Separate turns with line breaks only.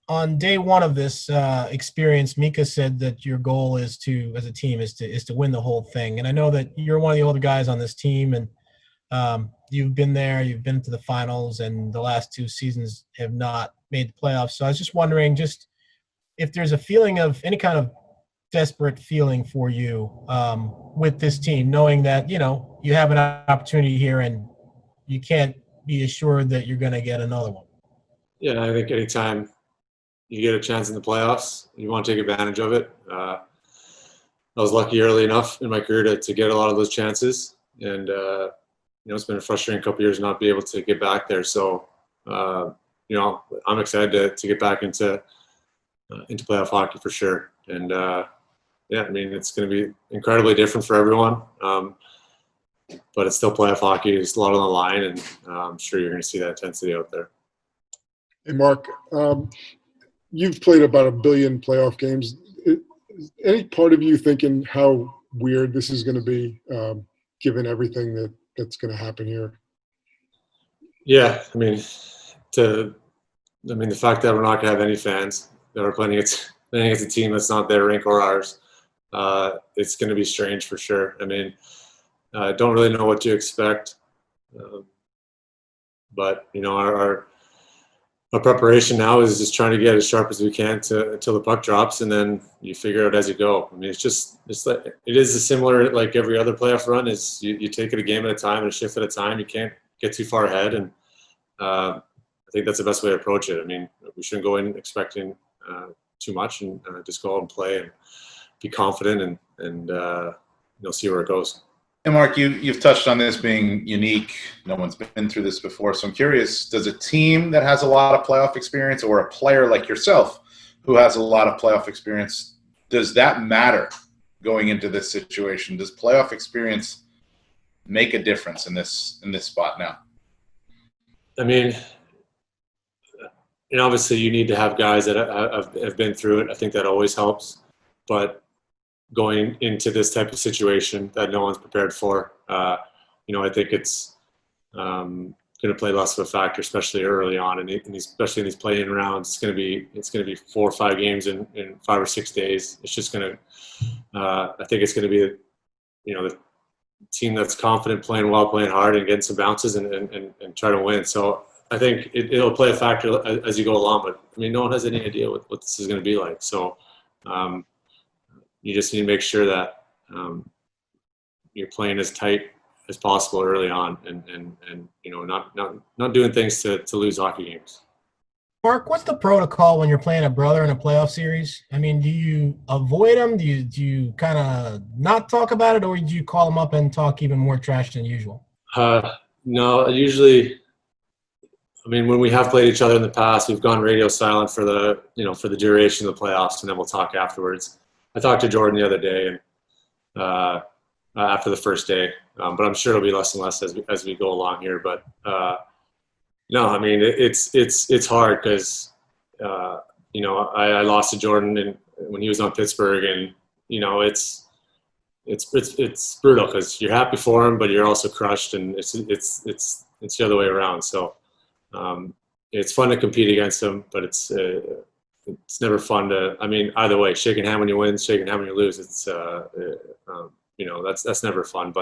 on day one of this experience, Mika said that your goal is to, as a team, is to win the whole thing. And I know that you're one of the older guys on this team, and you've been there, you've been to the finals, and the last two seasons have not made the playoffs. So I was just wondering, just if there's a feeling of any kind of desperate feeling for you with this team, knowing that you have an opportunity here and you can't be assured that you're going to get another one.
Yeah, I think anytime you get a chance in the playoffs, you want to take advantage of it. I was lucky early enough in my career to get a lot of those chances, and it's been a frustrating couple of years not be able to get back there. So I'm excited to get back into playoff hockey for sure. And it's going to be incredibly different for everyone, but it's still playoff hockey. There's a lot on the line, and I'm sure you're going to see that intensity out there.
Hey, Marc, you've played about 1 billion playoff games. Any part of you thinking how weird this is going to be, given everything that's going to happen here?
Yeah, the fact that we're not going to have any fans that are playing against a team that's not their rink or ours, it's going to be strange for sure. I don't really know what to expect, but our preparation now is just trying to get as sharp as we can until the puck drops, and then you figure it out as you go. It's like it is a similar, like every other playoff run, is you take it a game at a time and a shift at a time. You can't get too far ahead, and I think that's the best way to approach it. We shouldn't go in expecting too much, and just go out and play and be confident, and see where it goes.
And Marc, you've touched on this being unique. No one's been through this before. So I'm curious, does a team that has a lot of playoff experience, or a player like yourself who has a lot of playoff experience, does that matter going into this situation? Does playoff experience make a difference in this spot now?
Obviously you need to have guys that have been through it. I think that always helps. But going into this type of situation that no one's prepared for, I think it's going to play less of a factor, especially early on, and especially in these play-in rounds. It's going to be 4 or 5 games in 5 or 6 days. It's just going to. I think it's going to be, the team that's confident, playing well, playing hard, and getting some bounces and try to win. So I think it'll play a factor as you go along. But no one has any idea what this is going to be like. So. You just need to make sure that you're playing as tight as possible early on, and not doing things to lose hockey games.
Marc, what's the protocol when you're playing a brother in a playoff series? Do you avoid them? Do you kind of not talk about it, or do you call them up and talk even more trash than usual?
No, usually. When we have played each other in the past, we've gone radio silent for the duration of the playoffs, and then we'll talk afterwards. I talked to Jordan the other day, and after the first day, but I'm sure it'll be less and less as we go along here. But no, it's hard because I lost to Jordan when he was on Pittsburgh, and it's brutal because you're happy for him, but you're also crushed, and it's the other way around. So it's fun to compete against him, but it's never fun to. Either way, shaking hand when you win, shaking hand when you lose. It's that's never fun. But